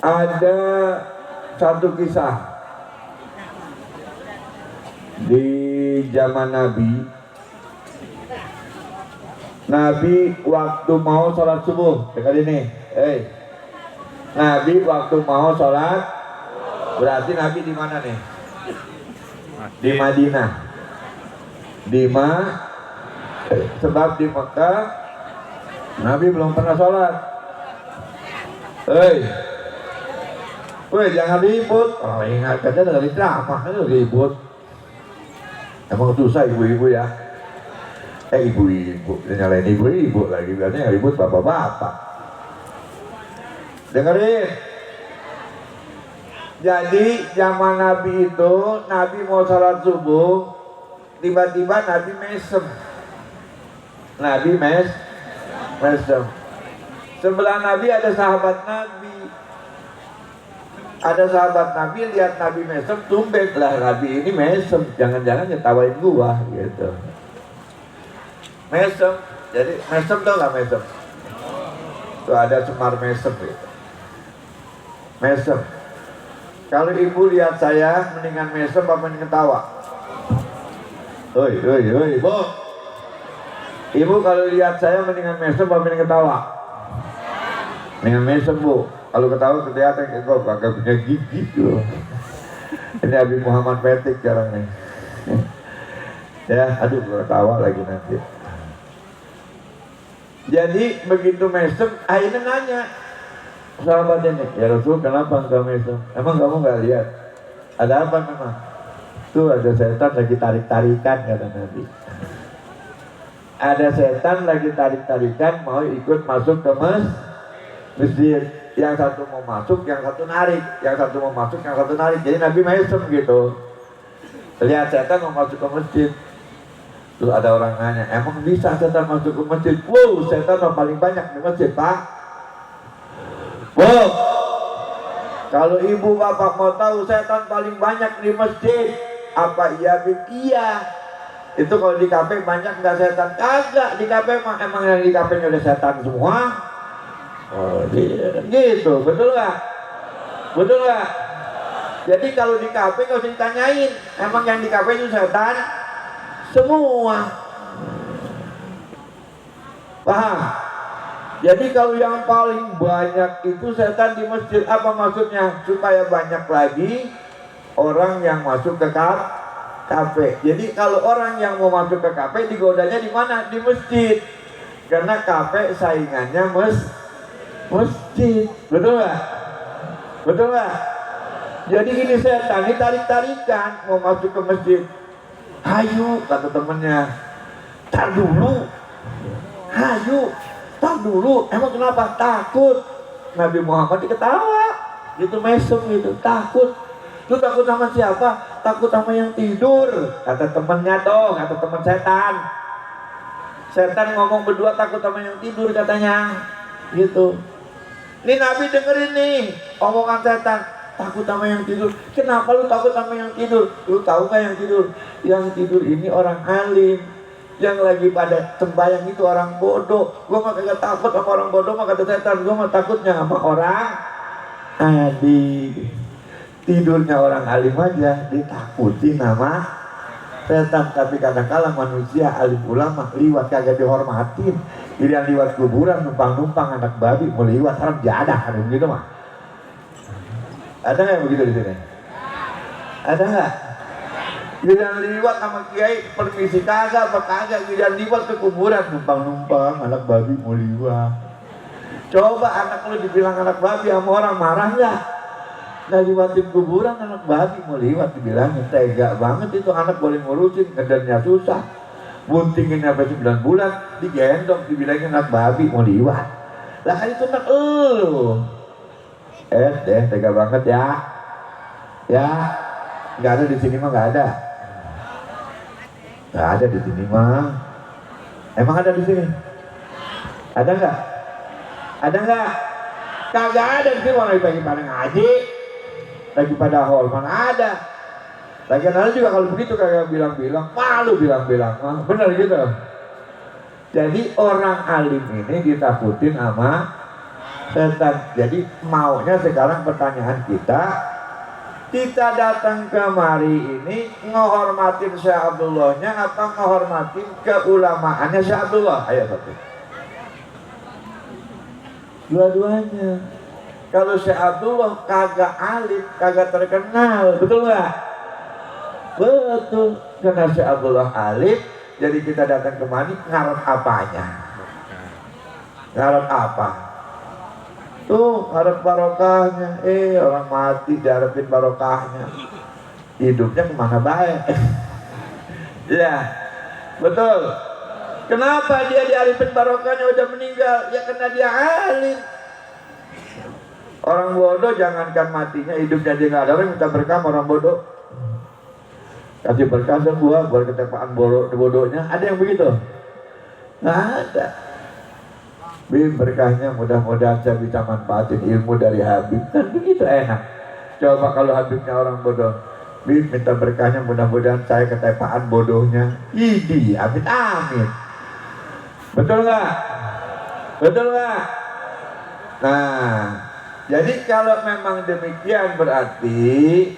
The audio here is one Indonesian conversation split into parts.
Ada satu kisah di zaman Nabi waktu mau sholat subuh. Dengar ini, Nabi waktu mau sholat, berarti Nabi di mana nih? Di Madinah. Sebab di Mekah Nabi belum pernah sholat. Jangan ribut. Kalau ingat katanya dari drama itu ribut. Emang susah ibu-ibu ya. Ibu-ibu nyalain ibu-ibu lagi, biasanya ribut bapak-bapak. Dengerin. Jadi zaman Nabi itu, Nabi mau sholat subuh, tiba-tiba Nabi mesem. Sebelah Nabi ada sahabat Nabi. Ada sahabat Nabi lihat Nabi mesem, tumben lah Nabi ini mesem, jangan-jangan nyetawain gua gitu. Mesem, jadi mesem tau gak mesem? Tuh ada Semar mesem gitu. Mesem. Kalau ibu lihat saya mendingan mesem apa mendingan ketawa? Bu. Ibu kalau lihat saya mendingan mesem apa mendingan ketawa? Mendingan mesem, Bu. Kalau ketawa kelihatan kayak gue kagak punya gigi loh. Ini Habib Muhammad Petik sekarang nih. Ya, aduh gue ketawa lagi nanti. Jadi begitu mesem, akhirnya nanya sahabatnya nih, ya Rasul kenapa enggak mesem? Emang kamu nggak lihat? Ada apa memang? Tuh ada setan lagi tarik-tarikan kata Nabi. Ada setan lagi tarik-tarikan mau ikut masuk ke masjid. Yang satu mau masuk, yang satu narik. Yang satu mau masuk, yang satu narik. Jadi Nabi mesem gitu. Lihat setan mau masuk ke masjid. Terus ada orang nanya, emang bisa setan masuk ke masjid? Wow, setan paling banyak di masjid, Pak. Wow. Kalau ibu bapak mau tahu setan paling banyak di masjid, apa iya? Iya. Itu kalau di kafe banyak nggak setan? Kagak, di kafe emang yang di kafe udah setan semua. Oh, gitu, betul nggak? Betul nggak? Jadi kalau di kafe nggak usah ditanyain, emang yang di kafe itu setan semua. Paham? Jadi kalau yang paling banyak itu setan di masjid, apa maksudnya? Supaya banyak lagi orang yang masuk ke kafe. Jadi kalau orang yang mau masuk ke kafe digodanya di mana? Di masjid. Karena kafe saingannya masjid. Betul nggak? Betul nggak? Jadi ini setan ditarik-tarikan mau masuk ke masjid. Hayu, kata temennya. Tar dulu. Hayu, tar dulu. Emang kenapa? Takut. Nabi Muhammad diketawa. Gitu mesem gitu, takut. Lu takut sama siapa? Takut sama yang tidur. Kata temennya dong, kata teman setan. Setan ngomong berdua takut sama yang tidur katanya. Gitu. Ini Nabi dengerin nih omongan setan, takut sama yang tidur. Kenapa lu takut sama yang tidur? Lu tahu gak yang tidur? Yang tidur ini orang alim. Yang lagi pada sembahyang itu orang bodoh. Gua mah kagak takut sama orang bodoh mah kata setan. Gua mah takutnya sama orang alim. Tidurnya orang alim aja ditakutin sama setan. Tapi kadang-kala manusia alim ulama liwat kagak dihormatin. Jadi yang liwat kuburan numpang-numpang anak babi mau liwat harap jadah ada begitu mah. Ada nggak yang begitu di sini? Ada nggak? Giliran liwat sama kiai permisi kagak apa kagak, giliran liwat ke kuburan numpang-numpang anak babi mau liwat. Coba anak lu dibilang anak babi sama orang marah nggak? Nggak liwatin kuburan anak babi mau liwat dibilangin tega banget itu anak boleh ngurusin ngedarnya susah. Buntingin sampai 9 bulan digendong dibilangin anak babi mau liwat. Lah kan itu anak elu. Tega banget ya. Ya, nggak ada di sini mah nggak ada. Nggak ada di sini mah. Emang ada di sini? Ada nggak? Ada nggak? Kagak ada di sini. Orang lagi pada ngaji, lagi pada haul mana ada. Lagi ada juga kalau begitu kagak bilang-bilang, malu bilang-bilang, bener gitu. Jadi orang alim ini ditakutin sama setan. Jadi maunya sekarang pertanyaan kita datang kemari ini ngehormatin Syekh Abdullahnya atau ngehormatin keulamaannya Syekh Abdullah? Ayo satu. Dua-duanya. Kalau Syekh Abdullah kagak alim, kagak terkenal, betul nggak? Betul. Karena Syekh Abdullah alim, jadi kita datang kemari ngarep apanya? Ngarep apa? Tuh harap barokahnya. Orang mati diharapin barokahnya, hidupnya kemana baik. Ya betul. Kenapa dia diharapin barokahnya udah meninggal? Ya karena dia alim. Orang bodoh jangankan matinya, hidupnya dia nggak ada orang minta berkah. Orang bodoh kasih berkah buat ketepaan bodohnya. Ada yang begitu? Nggak ada. Bim, berkahnya mudah-mudahan saya bisa manfaatin ilmu dari Habib. Kan begitu enak. Coba kalau Habibnya orang bodoh, Bim minta berkahnya mudah-mudahan saya ketepaan bodohnya. Idi, amin amin. Betul nggak? Betul nggak? Nah, jadi kalau memang demikian berarti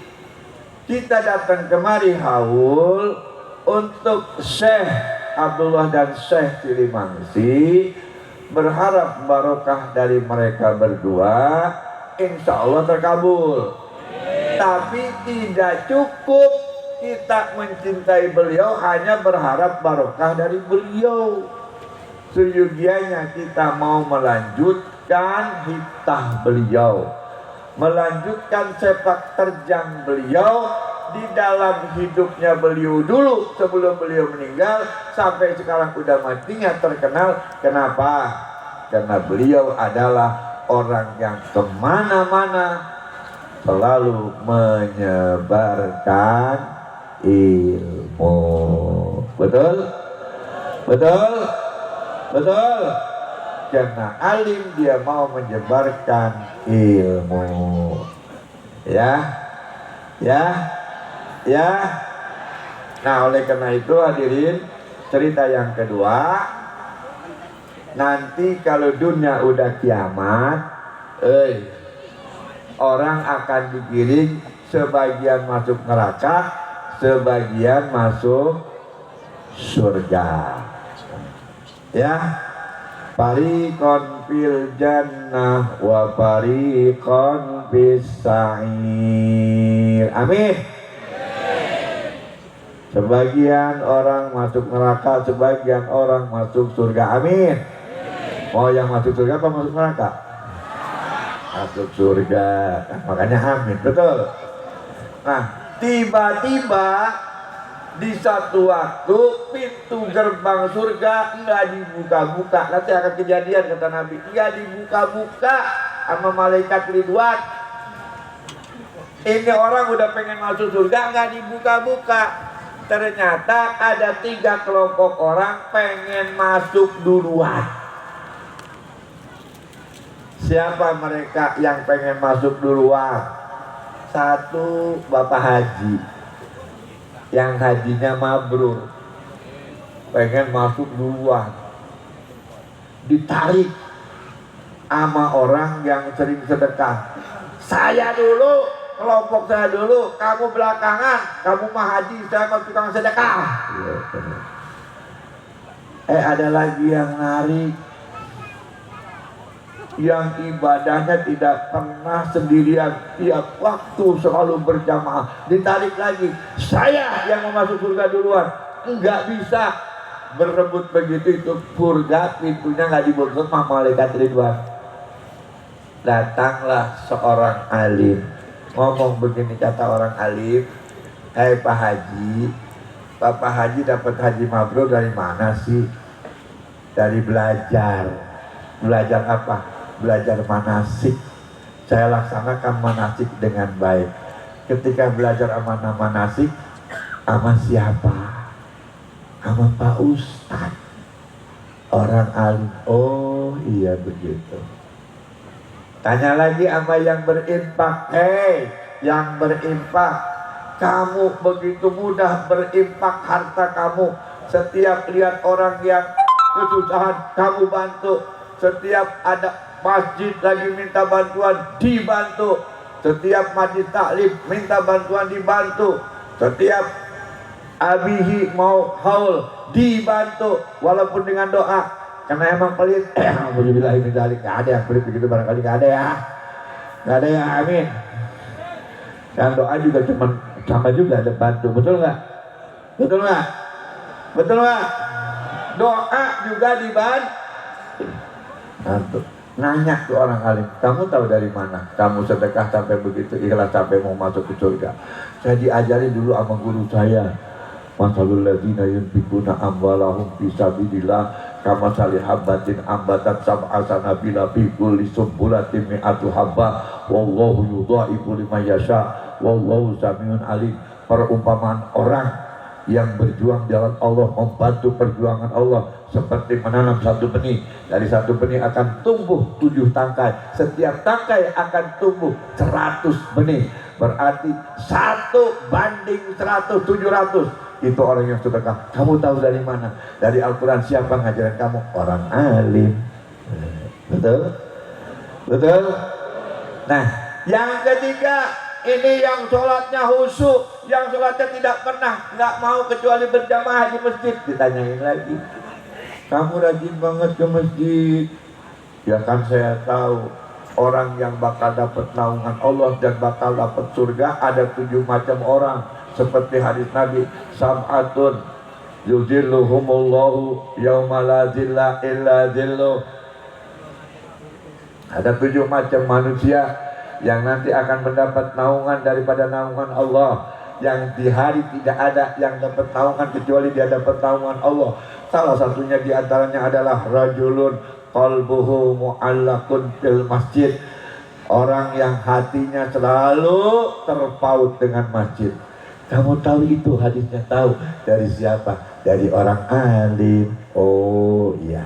kita datang kemari haul untuk Syekh Abdullah dan Syekh Cilimangsi, berharap barokah dari mereka berdua, insya Allah terkabul. Tapi tidak cukup kita mencintai beliau hanya berharap barokah dari beliau. Sejujurnya kita mau melanjutkan hitah beliau, melanjutkan sepak terjang beliau di dalam hidupnya beliau dulu sebelum beliau meninggal sampai sekarang udah matinya terkenal. Kenapa? Karena beliau adalah orang yang kemana-mana selalu menyebarkan ilmu. Betul? Betul? Betul? Karena alim dia mau menyebarkan ilmu. Ya? Ya? Ya. Nah, oleh karena itu hadirin, cerita yang kedua, nanti kalau dunia udah kiamat, orang akan digiring, sebagian masuk neraka, sebagian masuk surga. Ya. Fariqon fil jannah wa fariqon fis sa'ir. Amin. Sebagian orang masuk neraka, sebagian orang masuk surga. Amin. Mau yang masuk surga apa masuk neraka? Masuk surga. Makanya amin. Betul. Nah, tiba-tiba di satu waktu pintu gerbang surga nggak dibuka-buka. Nanti akan kejadian kata Nabi, nggak dibuka-buka sama malaikat Ridwan. Ini orang udah pengen masuk surga nggak dibuka-buka. Ternyata ada 3 kelompok orang pengen masuk duluan. Siapa mereka yang pengen masuk duluan? 1, Bapak Haji, yang hajinya mabrur, pengen masuk duluan. Ditarik sama orang yang sering sedekah. Saya dulu, kelompok saya dulu, kamu belakangan, kamu mah haji, saya mau tukang sedekah. Ada lagi yang narik, yang ibadahnya tidak pernah sendirian, tiap waktu selalu berjamaah. Ditarik lagi, saya yang mau masuk surga duluan. Enggak bisa berebut begitu, itu surga pintunya nggak dibuka sama malaikat Ridwan. Datanglah seorang alim, ngomong begini, kata orang alim, Pak Haji, Bapak Haji dapat haji mabrur dari mana sih? Dari belajar. Belajar apa? Belajar manasik. Saya laksanakan manasik dengan baik. Ketika belajar amanah manasik, sama siapa? Sama Pak Ustadz, orang alim. Oh iya begitu. Tanya lagi sama yang berinfak. Yang berinfak, kamu begitu mudah berinfak harta kamu. Setiap lihat orang yang kesusahan, kamu bantu. Setiap ada masjid lagi minta bantuan dibantu, setiap majlis taklim minta bantuan dibantu, setiap abihi mau haul dibantu walaupun dengan doa, karena emang pelit. Alhamdulillah ini dalik, gak ada yang pelit begitu, barangkali gak ada ya, gak ada ya, amin. Dan doa juga cuma sama juga, ada bantu, betul nggak? Betul nggak? Betul nggak? Doa juga dibantu. Nanya ke orang alim, kamu tahu dari mana kamu sedekah sampai begitu ikhlas sampai mau masuk ke surga? Saya diajari dulu sama guru saya, masalul ladzina yunfikuna amwalahum fi sabilillah kama salihabatin ambatat sab'a sanabila fi kulli sumbulatin mi'atu habba wallahu yudha'ifu liman yasha wallahu samiun alim. Perumpamaan orang yang berjuang jalan Allah, membantu perjuangan Allah, seperti menanam satu benih. Dari satu benih akan tumbuh 7 tangkai, setiap tangkai akan tumbuh 100 benih, berarti 1:100, 700. Itu orang yang sedekah. Kamu tahu dari mana? Dari Al-Quran. Siapa ngajarin kamu? Orang alim. Betul? Betul? Nah, yang ketiga, ini yang sholatnya khusyuk, yang sholatnya tidak pernah, nggak mau kecuali berjamaah di masjid. Ditanyain lagi, kamu rajin banget ke masjid. Ya kan saya tahu, orang yang bakal dapat naungan Allah dan bakal dapat surga ada 7 macam orang. Seperti hadis Nabi, sab'atun yuzilluhumullahu yawma la zilla illa zilluh. Ada 7 macam manusia yang nanti akan mendapat naungan daripada naungan Allah, yang di hari tidak ada yang dapat naungan kecuali dia dapat naungan Allah. Salah satunya diantaranya adalah rajulun qalbuhu mu'allaqun fil masjid, orang yang hatinya selalu terpaut dengan masjid. Kamu tahu itu hadisnya? Tahu dari siapa? Dari orang alim. Oh iya,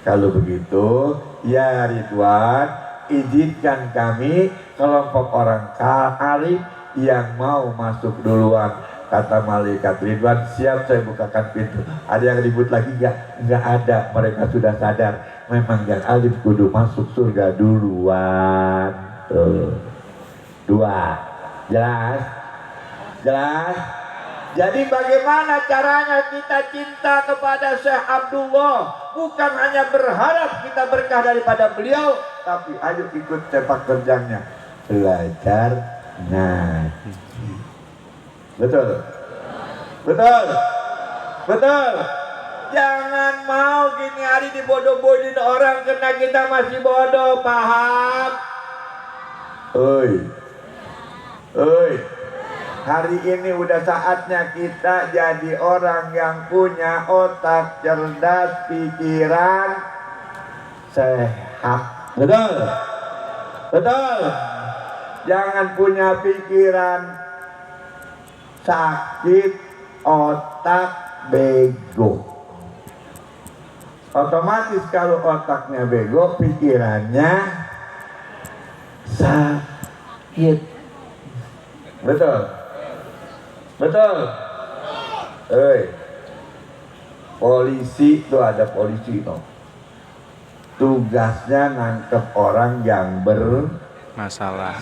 kalau begitu ya Ridwan, izinkan kami kelompok orang alim yang mau masuk duluan. Kata malaikat Ridwan, siap, saya bukakan pintu. Ada yang ribut lagi nggak? Nggak ada, mereka sudah sadar memang yang alim kudu masuk surga duluan. Tuh. 2. Jelas? Jelas? Jadi bagaimana caranya kita cinta kepada Syekh Abdullah? Bukan hanya berharap kita berkah daripada beliau, tapi ayo ikut sepak terjangnya, belajar ngaji. Betul? Betul? Betul? Jangan mau gini hari dibodoh-bodohin orang karena kita masih bodoh, paham? Oi, oi. Hari ini udah saatnya kita jadi orang yang punya otak cerdas, pikiran sehat. Betul? Betul? Jangan punya pikiran sakit, otak bego. Otomatis kalau otaknya bego, pikirannya sakit. Betul? Betul? Polisi itu ada polisi no. Tugasnya nangkep orang yang bermasalah.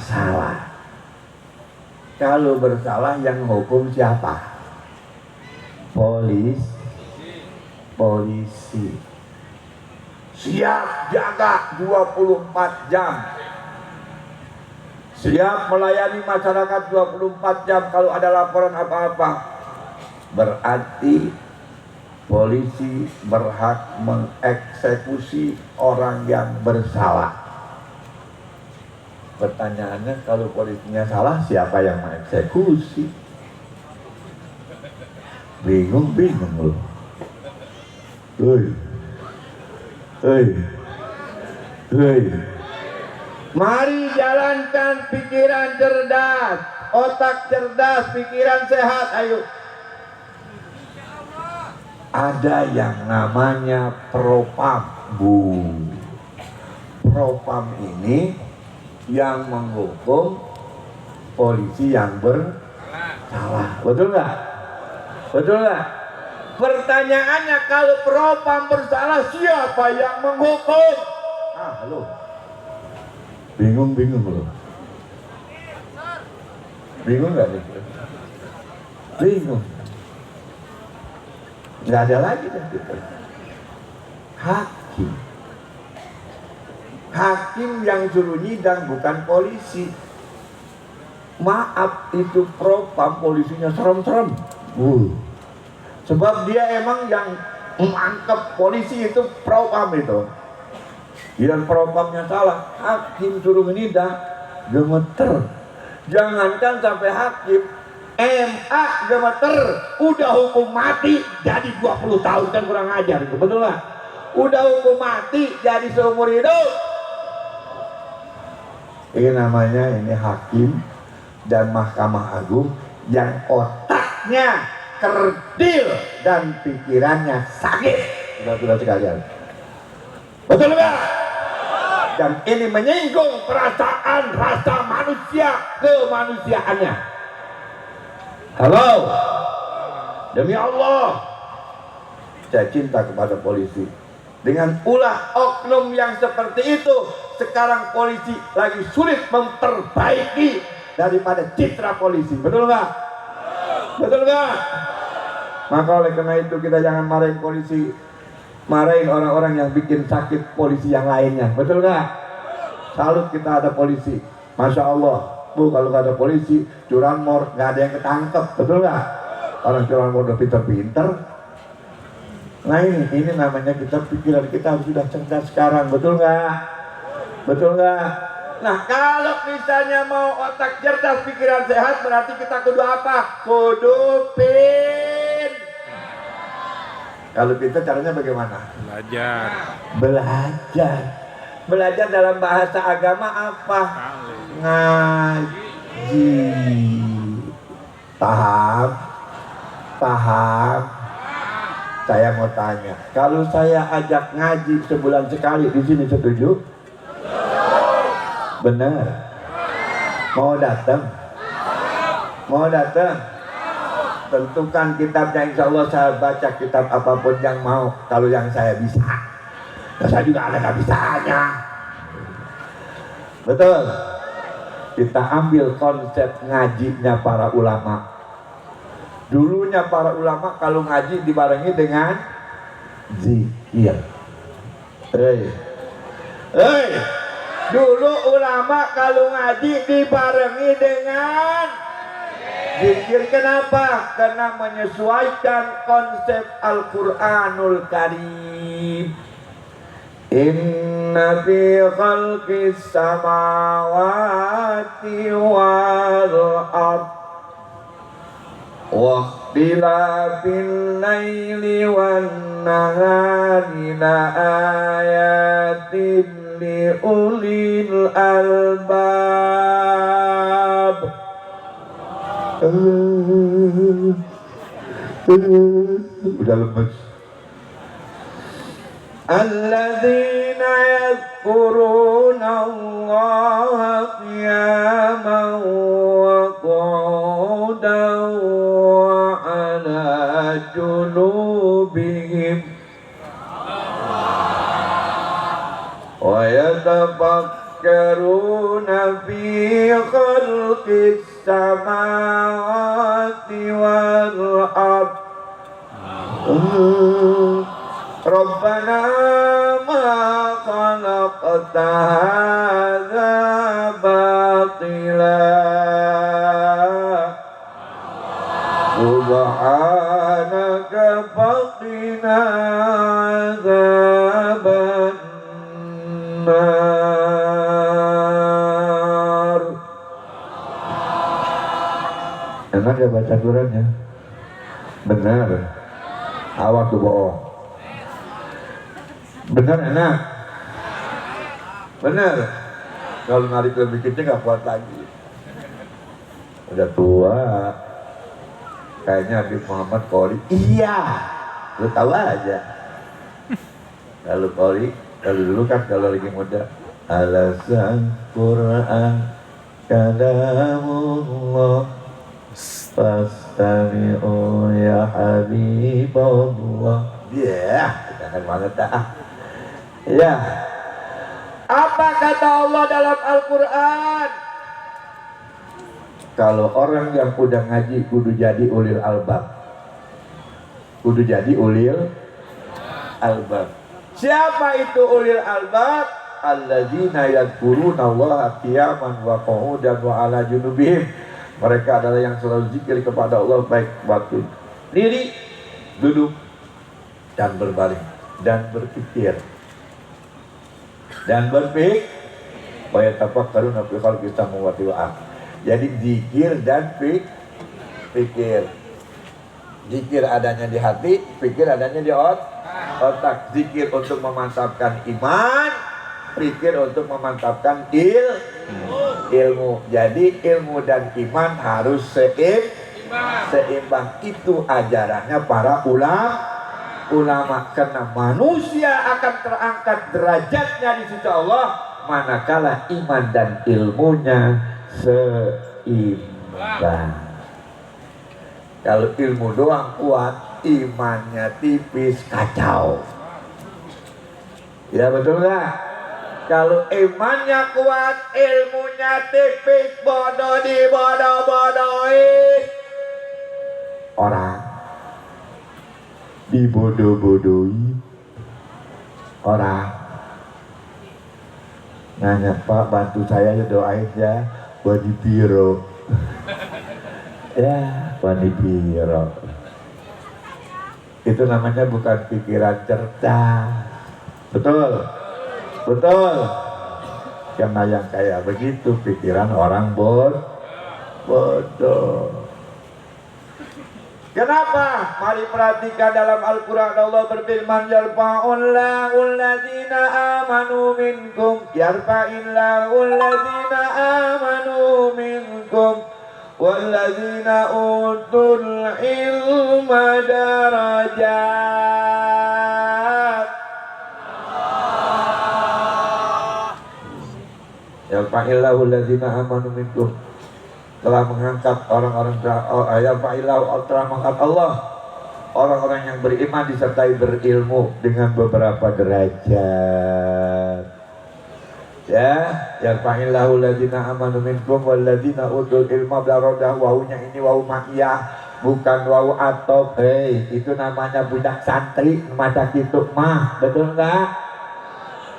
Kalau bersalah yang hukum siapa? Polisi. Siap jaga 24 jam. Siap melayani masyarakat 24 jam kalau ada laporan apa-apa. Berarti polisi berhak mengeksekusi orang yang bersalah. Pertanyaannya, kalau polisinya salah, siapa yang mengeksekusi? Bingung loh. Mari jalankan pikiran cerdas, otak cerdas, pikiran sehat, ayo. Ada yang namanya propam, Bu. Propam ini yang menghukum polisi yang bersalah. Betul nggak? Betul nggak? Pertanyaannya, kalau propam bersalah, siapa yang menghukum? Halo. Bingung loh. Bingung nggak nih? Bingung. Nggak ada lagi deh kita. Hakim yang suruh nyidang bukan polisi. Maaf, itu propam, polisinya serem-serem. Sebab dia emang yang mangkep polisi itu propam itu. Dan propamnya salah, hakim suruh menyidang, gemeter. Jangankan sampai hakim, MA gemeter, udah hukum mati jadi 20 tahun, kan kurang ajar itu, betul lah. Udah hukum mati jadi seumur hidup. Ini namanya hakim dan Mahkamah Agung yang otaknya kerdil dan pikirannya sakit. Sudah sekalian, betul nggak? Dan ini menyinggung perasaan rasa manusia, kemanusiaannya. Halo, demi Allah, saya cinta kepada polisi. Dengan ulah oknum yang seperti itu, sekarang polisi lagi sulit memperbaiki daripada citra polisi. Betul nggak? Betul nggak? Maka oleh karena itu kita jangan marahin polisi, marahin orang-orang yang bikin sakit polisi yang lainnya. Betul nggak? Salut kita ada polisi, masya Allah. Bu, kalau nggak ada polisi, curanmor nggak ada yang ketangkep. Betul nggak? Orang curanmor udah pinter-pinter. Nah ini namanya pikiran kita harus sudah cerdas sekarang. Betul nggak? Betul nggak? Nah kalau misalnya mau otak cerdas, pikiran sehat, berarti kita kudu apa? Kudu Kalau kita caranya bagaimana? Belajar dalam bahasa agama apa? Ngaji. Paham. Saya mau tanya, kalau saya ajak ngaji sebulan sekali di sini, setuju? Benar. Mau datang? Tentukan kitabnya, insya Allah saya baca kitab apapun yang mau, kalau yang saya bisa. Nah, saya juga ada nggak bisanya. Betul. Kita ambil konsep ngajinya para ulama. Dulunya para ulama kalau ngaji dibarengi dengan zikir. Dulu ulama kalau ngaji dibarengi dengan zikir. Kenapa? Karena menyesuaikan konsep Al-Quranul Karim. Inna fi khalqis samawati wal ard wa ikhtilafil laili wan nahari la ayatin li ulil albab. Udah lemes. Alladzina yadhkuruna Allaha qiyaman wa qu'udan wa 'ala junubihim wa yatafakkaruna fi khalqis samawati wal ard. Rabbana ma khalaqta hadza batila subhanaka faqina adzaban nar. Enak ya baca Qurannya? Benar. Awak tuh bohong. Benar enak. Benar. Kalau narik lebih kecil nggak kuat lagi. Udah tua. Kayaknya Habib Muhammad Qori. Iya. Lu tahu aja. Kalau Qori, kalau dulu kan kalau lagi muda, alasan Quran kalamullah fastami'u ya Habibullah. Iya, jangan banget dah. Ya. Apa kata Allah dalam Al-Quran, kalau orang yang udah ngaji kudu jadi ulil albab. Kudu jadi ulil albab. Siapa itu ulil albab? Alladzina yadhkuruna Allaha qiyaman wa qu'udan wa ala junubihim. Mereka adalah yang selalu zikir kepada Allah baik waktu diri, duduk, dan berbaring, dan berpikir. Dan berpikir, wa yatafakkaruna fi khalqis samawati wal ardh. Jadi zikir dan pikir. Zikir adanya di hati, pikir adanya di otak. Zikir untuk memantapkan iman, pikir untuk memantapkan ilmu. Jadi ilmu dan iman harus seimbang. Itu ajarannya para ulama. Karena manusia akan terangkat derajatnya di sisi Allah manakala iman dan ilmunya seimbang. Kalau ilmu doang kuat, imannya tipis, kacau. Ya betul nggak? Kalau imannya kuat, ilmunya tipis, bodoh dibodoh-bodohin. Orang dibodoh-bodohi. Orang nanya, Pak bantu saya ya, doain ya Wadi Piro. Ya Wadi Piro. Itu namanya bukan pikiran cerdas. Betul. Karena yang kayak begitu pikiran orang bodoh. Kenapa? Mari perhatikan dalam Al-Quran Allah berfirman, yarfa'ullahu alladzina amanu minkum, yarfa'illahu alladzina amanu minkum walladzina utul ilma darajat. Yarfa'illahu alladzina amanu minkum, telah mengangkat orang-orang, yarfa'illahu telah mengangkat Allah orang-orang yang beriman disertai berilmu dengan beberapa derajat. Ya, yarfa'illahu alladzina amanu minkum walladzina utul ilma darajat. Wawunya ini wawu ma'iyah, bukan wawu atop. Itu namanya budak santri macam itu mah, betul enggak?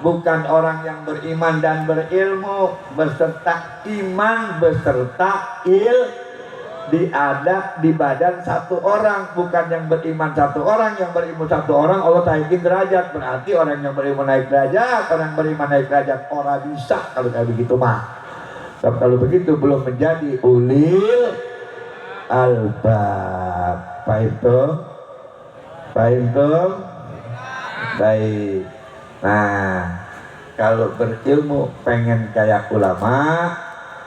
Bukan orang yang beriman dan berilmu beserta iman beserta diadab di badan satu orang. Bukan yang beriman satu orang, yang berilmu satu orang Allah naikin derajat. Berarti orang yang berilmu naik derajat, orang yang beriman naik derajat. Orang bisa kalau kayak begitu mah. Tapi kalau begitu belum menjadi ulil albab. Baik. Nah, kalau berilmu pengen kayak ulama,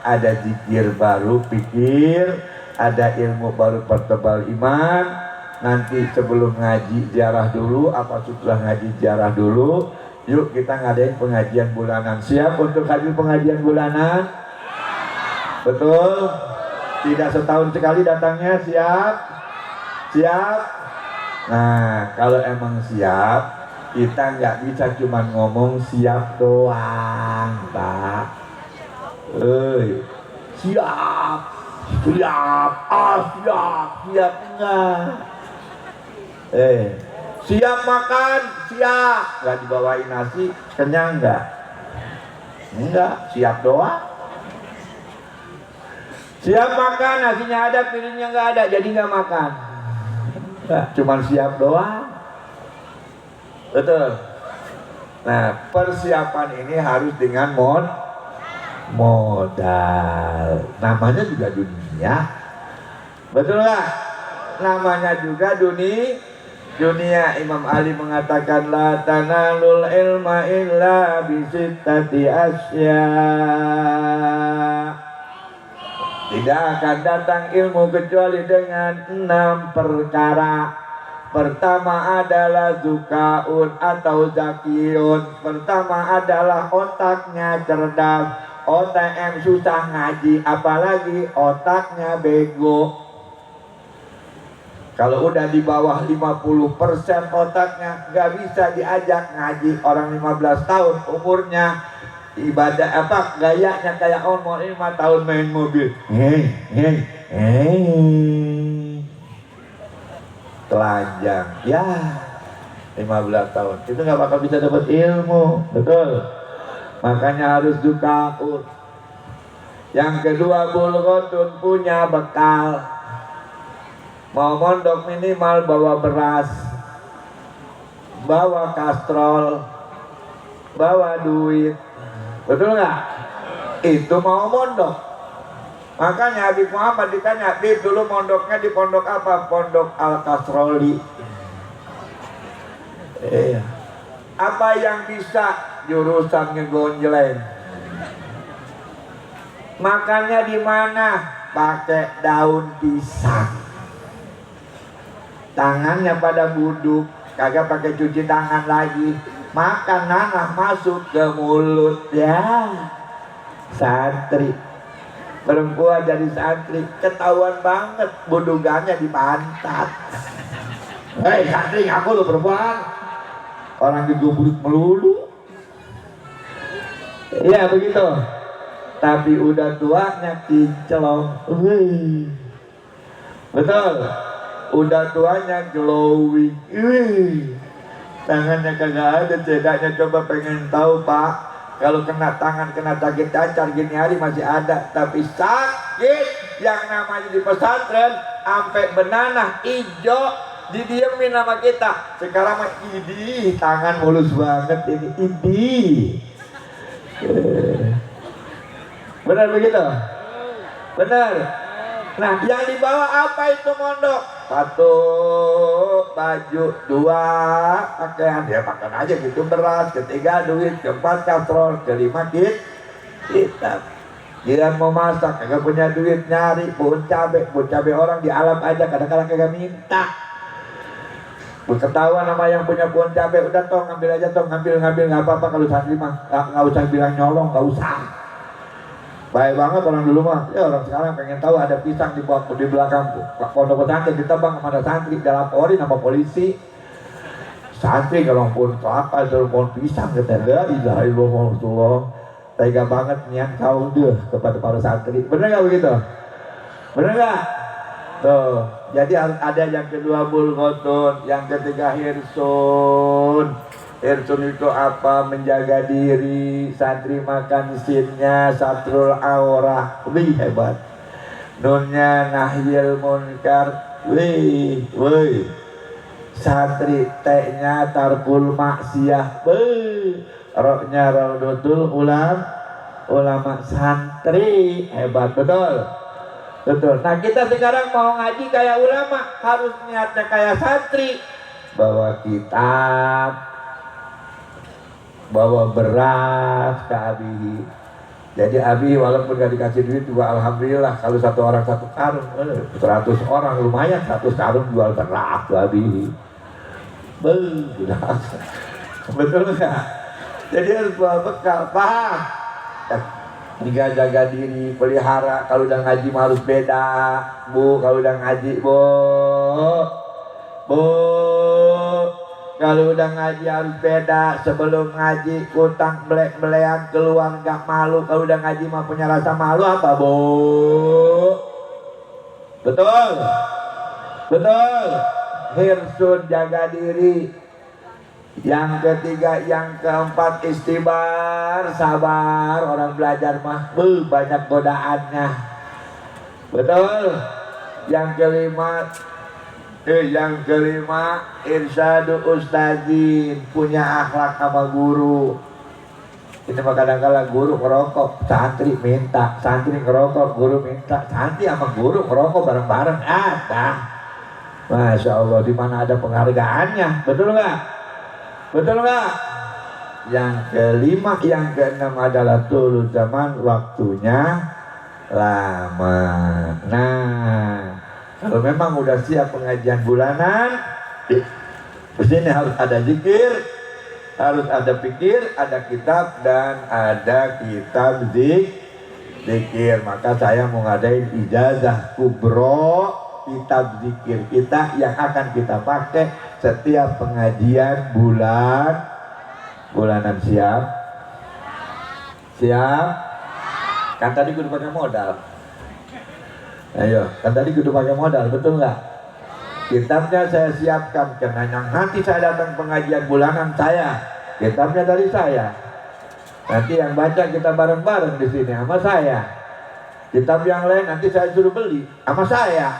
ada zikir baru pikir, ada ilmu baru pertebal iman. Nanti sebelum ngaji ziarah dulu, apa setelah ngaji ziarah dulu. Yuk kita ngadain pengajian bulanan. Siap untuk hadir pengajian bulanan? Betul? Tidak setahun sekali datangnya, siap? Nah, kalau emang siap, kita nggak bisa cuma ngomong siap doang, Pak. Siap enggak? Siap makan, siap. Nggak dibawain nasi, kenyang enggak? Enggak, siap doang. Siap makan, nasinya ada, piringnya nggak ada, jadi nggak makan. Enggak, cuma siap doang. Betul. Nah, persiapan ini harus dengan modal. Namanya juga dunia. Betul nggak? Namanya juga dunia. Imam Ali mengatakan la tanalul ilma illa bisittati asya. Tidak akan datang ilmu kecuali dengan 6 perkara. Pertama adalah zukaun atau zakiyun. Pertama adalah otaknya cerdas. OTM susah ngaji, apalagi otaknya bego. Kalau udah di bawah 50% otaknya, gak bisa diajak ngaji. Orang 15 tahun umurnya ibadah apa gayanya kayak mau 5 tahun main mobil. Telanjang ya 15 tahun itu nggak bakal bisa dapat ilmu, betul. Makanya harus zukaur. Yang kedua, bulghatun punya bekal. Mau mondok minimal bawa beras, bawa kastrol, bawa duit, betul nggak? Itu mau mondok. Makanya Habib Muhammad ditanya, Habib dulu mondoknya di pondok apa? Pondok Al-Kasroli. Apa yang bisa? Jurusan ngegonjleng. Makannya di mana? Pakai daun pisang. Tangannya pada buduk, kagak pakai cuci tangan lagi. Makan nanah masuk ke mulut ya. Santri perempuan jadi santri ketahuan banget budugannya di pantat. Hei santri ngaku lu perempuan, orang digubrik melulu. Iya begitu. Tapi udah tuanya kinclong. Betul. Udah tuanya glowing. Tangannya kagak ada cedaknya. Coba pengen tahu Pak, kalau kena tangan kena sakit cacar gini hari masih ada, tapi sakit yang namanya di pesantren sampai benanah ijo didiemin sama kita. Sekarang mah idi tangan mulus banget ini idi. Benar begitu? Benar. Nah, yang dibawa apa itu mondok? 1 baju, 2 pakaian, ya makan aja gitu, beras, 3 duit, 4 kastrol, 5 kitab. Dia mau masak, kagak punya duit, nyari pohon cabe orang di alam aja kadang-kadang kagak minta. Ketahuan sama yang punya pohon cabe, udah toh ngambil aja toh, ngambil nggak apa-apa. Kalau santri mah nggak usah bilang nyolong, nggak usah. Baik banget orang dulu mah. Ya orang sekarang pengen tahu ada pisang di belakang pondok pesantren ditebang sama santri, dilaporin sama polisi. Santri kalau pun apa suruh pohon pisang kata la ilaha illallah. Tega banget niat kau deh kepada para santri. Bener nggak begitu? Bener nggak? Tuh. Jadi harus ada yang kedua bulghatun, yang ketiga hirsun. Hirsun itu apa? Menjaga diri. Santri makan sinnya satrul aurah. Wih hebat. Nunnya nahyil munkar. Wih. Santri T-nya tarkul maksiyah. Wih. Roknya raudatul ulama santri. Hebat betul. Betul. Nah kita sekarang mau ngaji kayak ulama, harus niatnya kayak santri. Bawa kitab, bawa beras ke Abi. Jadi Abi walaupun gak dikasih duit juga alhamdulillah. Kalau 1 orang 1 karung, 100 orang lumayan 100 karung jual beras ke Abi. Betul nggak? Jadi harus bawa bekal, paham? Jaga diri, pelihara. Kalau udah ngaji mah harus beda, Bu. Kalau udah ngaji, Bu. Kalau udah ngaji harus beda. Sebelum ngaji kutang belek-belean keluar gak malu. Kalau udah ngaji mah punya rasa malu apa, Bu? Betul. Betul. Hirsun jaga diri. Yang ketiga, yang keempat istibar, sabar. Orang belajar mah banyak godaannya. Betul. Yang kelima irsyadu ustadzin, punya akhlak sama guru. Ini mah kadang-kadang guru ngerokok, santri minta, santri ngerokok, guru minta, santri sama guru ngerokok bareng-bareng. Masya Allah, di mana ada penghargaannya, betul nggak? Betul nggak? Yang kelima, yang keenam adalah tulul zaman, waktunya lama. Nah, kalau memang udah siap pengajian bulanan, di sini harus ada zikir, harus ada pikir, ada kitab, dan ada kitab zikir. Maka saya mau ngadain ijazah kubro kitab zikir kita yang akan kita pakai setiap pengajian bulanan. Siap? Siap? Kan tadi kudu pakai modal. Ayo, kan tadi kudu pakai modal, betul nggak? Kitabnya saya siapkan, karena yang nanti saya datang pengajian bulanan saya, kitabnya dari saya. Nanti yang baca kita bareng-bareng di sini sama saya. Kitab yang lain nanti saya suruh beli sama saya.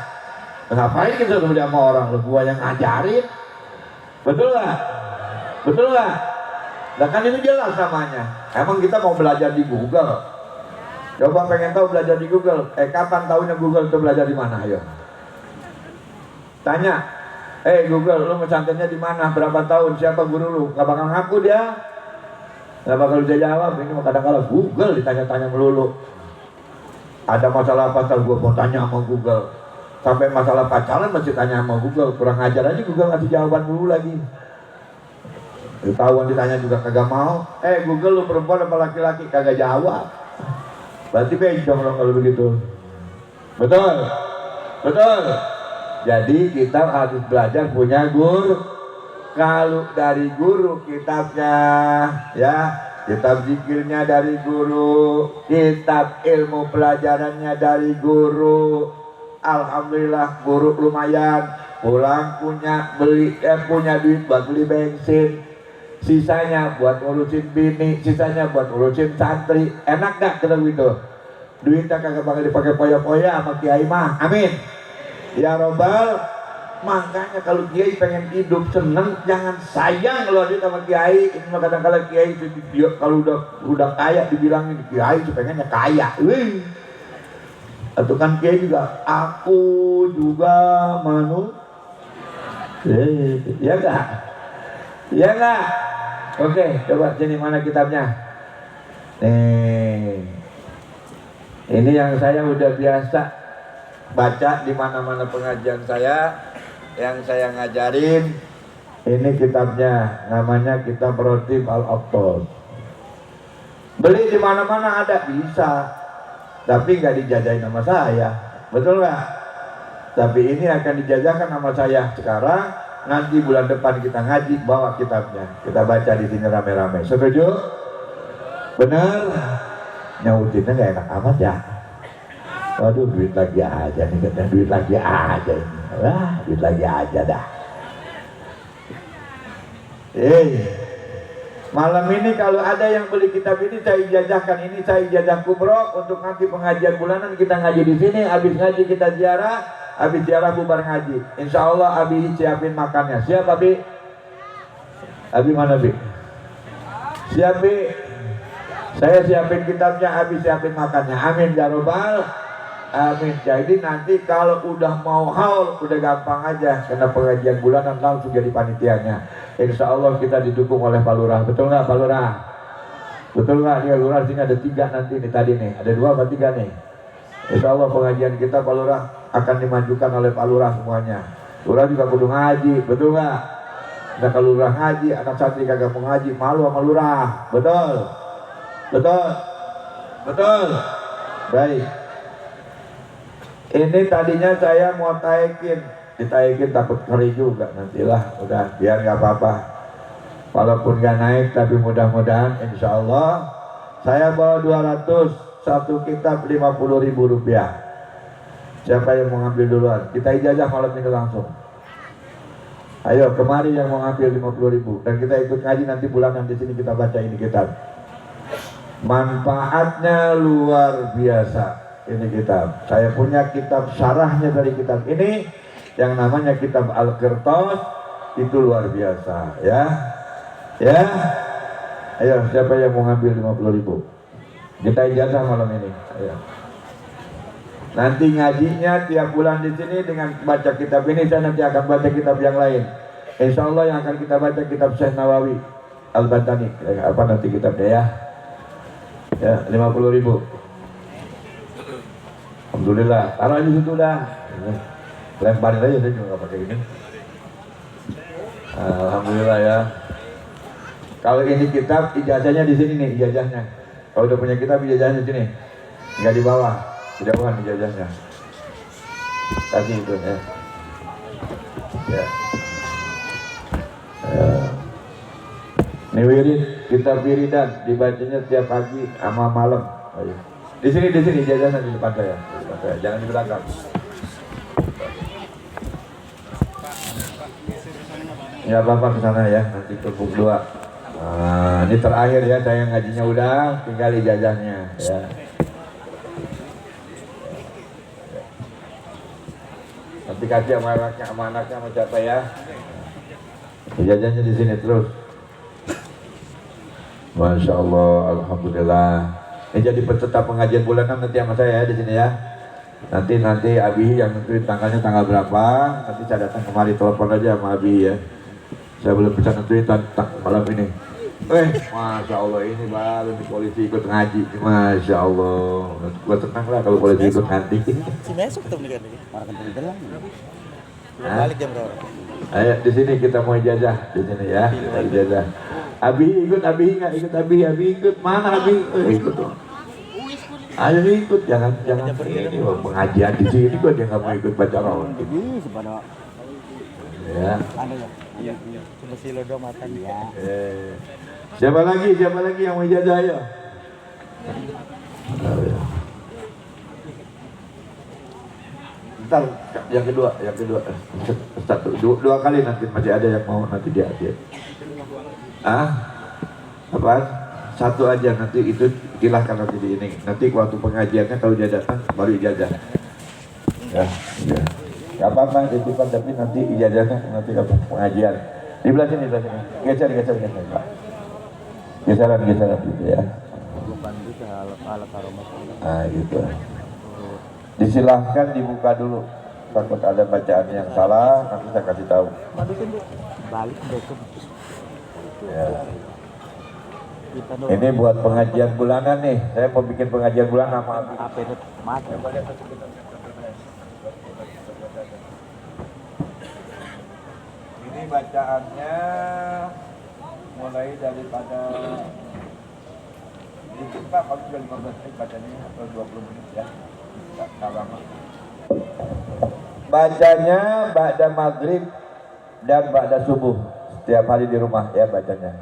Ngapain kita suruh beli sama orang? Lu gua yang ngajarin, betul nggak? Betul nggak? Nah kan ini jelas namanya. Emang kita mau belajar di Google? Coba pengen tahu belajar di Google. Kapan tahunya Google itu belajar di mana? Ayo. Tanya. Google, lu pesantrennya di mana? Berapa tahun? Siapa guru lu? Gak bakal ngaku dia. Gak bakal dia jawab. Ini kadang-kadang Google ditanya-tanya melulu. Ada masalah apa? Gue mau tanya sama Google. Sampai masalah pacaran masih tanya sama Google. Kurang ajar aja Google ngasih jawaban dulu lagi. Ketahuan ditanya juga kagak mau. Google, lu perempuan apa laki-laki? Kagak jawab. Berarti bencong dong kalau begitu. Betul? Betul? Jadi kita harus belajar punya guru. Kalau dari guru kitabnya, ya, kitab zikirnya dari guru, kitab ilmu pelajarannya dari guru. Alhamdulillah guru lumayan. Pulang punya duit buat beli bensin. Sisanya buat ngurusin bini, sisanya buat ngurusin santri. Enak gak kalau gitu? Duitnya kagak bakal dipakai poya-poya sama kiai mah. Amin. Ya robbal. Makanya kalau kiai pengen hidup seneng, jangan sayang kalau duit sama kiai. Ini mah kadang-kadang kiai kalau udah kaya dibilangin kiai pengennya kaya. Wih. Atau kan kiai juga aku juga ya enggak? Ya enggak? Oke, coba sini mana kitabnya? Ini yang saya udah biasa baca di mana-mana pengajian saya, yang saya ngajarin. Ini kitabnya, namanya Kitab Rotib Al-Abtol. Beli di mana-mana ada, bisa, tapi nggak dijajahin sama saya, betul nggak? Tapi ini akan dijajakan sama saya sekarang. Nanti bulan depan kita ngaji, bawa kitabnya, kita baca di sini rame-rame. Setuju? Bener? Nyautinnya nggak enak amat ya. Waduh, duit lagi aja nih, katanya duit lagi aja ini. Duit lagi aja dah. Malam ini kalau ada yang beli kitab ini saya ijazahkan. Ini saya ijazah kubro untuk nanti pengajian bulanan kita ngaji di sini. Habis ngaji kita ziarah. Habis ziarah bubar ngaji. Insya Allah Abi siapin makannya. Siap Abi? Abi mana Abi? Siap Abi? Saya siapin kitabnya, Abi siapin makannya. Amin ya robbal. Amin. Jadi nanti kalau udah mau haul, udah gampang aja. Karena pengajian bulanan langsung jadi panitianya. Insya Allah kita didukung oleh Pak Lurah. Betul nggak Pak Lurah? Betul nggak? Nih Lurah sini ada 3 nanti nih tadi nih. Ada 2 atau 3 nih. Insya Allah pengajian kita Pak Lurah akan dimajukan oleh Pak Lurah semuanya. Lurah juga kudu ngaji, betul nggak? Nah kalau Lurah ngaji, anak santri kagak mau ngaji, malu sama Lurah, betul? Betul? Betul? Baik. Ini tadinya saya mau taikin, ditaikin takut ngeri juga nantilah, udah biar nggak apa-apa. Walaupun nggak naik, tapi mudah-mudahan Insya Allah saya bawa 200. Satu kitab 50.000 rupiah. Siapa yang mau ngambil duluan? Kita ijazah malam ini langsung. Ayo kemari yang mau ngambil 50.000. Dan kita ikut ngaji nanti bulanan di sini kita baca ini kitab. Manfaatnya luar biasa ini kitab. Saya punya kitab syarahnya dari kitab ini yang namanya kitab Al-Qirtas, itu luar biasa ya. Ya. Ayo siapa yang mau ngambil 50.000? Kita ijazah malam ini. Ayo. Nanti ngajinya tiap bulan di sini dengan baca kitab ini, saya nanti akan baca kitab yang lain. Insya Allah yang akan kita baca kitab Syekh Nawawi Al-Bantani. Apa nanti kitabnya ya? Ya 50.000. Alhamdulillah. Taruh di situ dah. Lemparin aja, saya juga nggak pakai ini. Alhamdulillah ya. Kalau ini kitab ijazahnya di sini nih, ijazahnya. Kalau udah punya kitab ijazahnya di sini, nggak di bawah, kejauhan ijazahnya. Kasih itu ya. Ya. Ini wirid. Kitab wiridan dibacanya tiap pagi sama malam. Ayo. Di sini jajanan di depan saya. Jangan di belakang. Ya Bapak ke sana ya, nanti ke buk 2. Nah, ini terakhir ya, saya ngajinya udah, tinggal ijazahnya ya. Nanti kasih sama anaknya sama siapa ya. Ijazahnya di sini terus. Masya Allah, alhamdulillah. Ini jadi peserta pengajian bulanan nanti sama saya ya di sini ya. Nanti Abi yang nentuin tanggal berapa, nanti saya datang kemari, telepon aja sama Abi ya. Saya belum bisa nentuin malam ini. Masya Allah, ini baru nih polisi ikut ngaji. Masya Allah, gua tenang lah kalau polisi ikut ngaji. Si besok ketemu dengan dia. Para ketemu belang. Balik jam berapa? Ayo di sini kita mau ijazah di sini ya. Kita ijazah. Abi ikut ikut mana Abi? Ikut dong. Ayo ikut, jangan ini pengajian di sini kok dia nggak mau ikut baca rawat. Ya. Iya. Cuma si Lodo makan ya. Siapa lagi yang mau ijazah ya? Ntar yang kedua. Dua kali nanti masih ada yang mau nanti dia. Apaan? Satu aja nanti itu silahkan nanti di ini. Nanti waktu pengajiannya kalau dia datang baru ijazah. Ya. Gak apa-apa titipan tapi nanti ijazahnya nanti ke pengajian. Di belah sini. Geser Pak. Geseran gitu ya. Nah gitu. Disilahkan dibuka dulu. Takut ada bacaan yang salah, nanti saya kasih tahu. Balik besok. Ya. Ini buat pengajian bulanan nih. Saya mau bikin pengajian bulanan sama Abi. Apa itu? Mati. Ini bacaannya mulai daripada dikit Pak, kalau sudah 15 menit bacanya atau 20 menit ya. Enggak lama. Bacanya ba'da maghrib dan ba'da subuh. Setiap hari di rumah ya bacanya.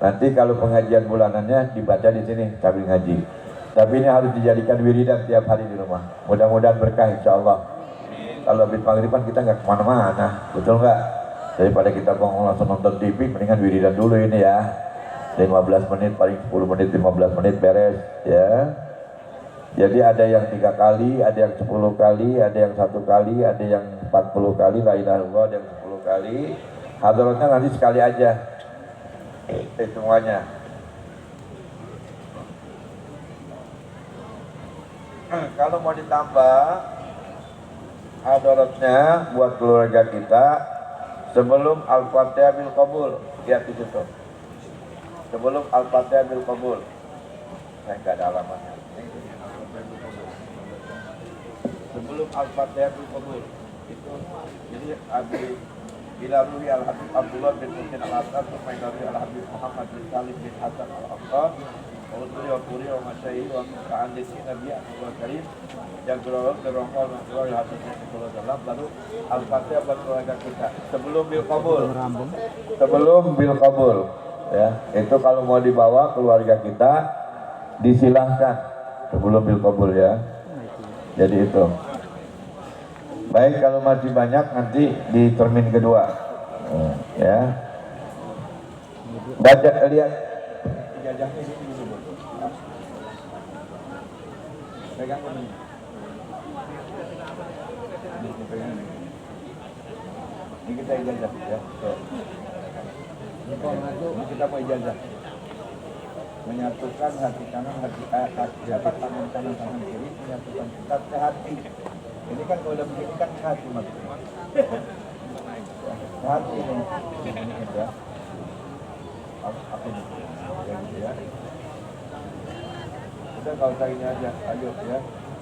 Nanti kalau pengajian bulanannya dibaca di sini sambil ngaji. Tapi ini harus dijadikan wiridan tiap hari di rumah. Mudah-mudahan berkah insya Allah. Kalau habis maghriban kita nggak kemana-mana, betul nggak? Daripada kita bangun langsung nonton TV, mendingan wiridan dulu ini ya. 15 menit, paling 10 menit, 15 menit beres ya. Jadi ada yang 3 kali, ada yang 10 kali, ada yang 1 kali, ada yang 40 kali, la ilaha illallah, ada yang 10 kali. Hadaratnya nanti sekali aja. Semuanya. Kalau mau ditambah hadaratnya buat keluarga kita sebelum Al-Fatihah bil Qabul, lihat di situ. Sebelum Al-Fatihah bil Qabul. Saya enggak ada alamatnya. Sebelum Al-Fatihah bil Qabul. Itu jadi Abi Bila Ruhi Al-Habib Abdullah bin Muhsin Al-Hasan Supaya Ruhi Al-Habib Muhammad bin Salim bin Hasan Al-Aqsa Wa'udhuri wa Quri wa Masyaih wa Ka'andisi Nabi Al Karim yang berolok derongkol Nabi Hasan Al lalu Al-Fatihah buat keluarga kita sebelum bil Qabul ya, itu kalau mau dibawa keluarga kita disilahkan sebelum bil Qabul ya. Jadi itu baik, kalau masih banyak nanti di termin kedua ya. Baca, lihat ijazahnya ini dulu. Pegang ini. Ini kita ijazah ya. Ini kita mau ijazah. Menyatukan hati kanan, hati tangan kanan, tangan kiri, menyatukan kita ke hati. Ini kan kalau udah begini kan hati maksudnya. Hati ini ya. Aku gitu ya. Udah kalau saya ini aja, ayo ya.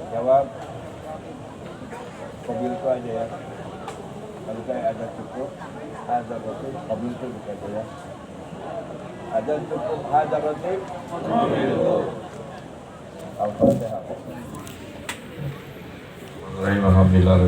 Jawab. Mobil itu aja ya. Kalau saya ada cukup, ada mobil itu begitu ya. Ada cukup, ada mobil itu. Al-Fatihah. Alhamdulillah,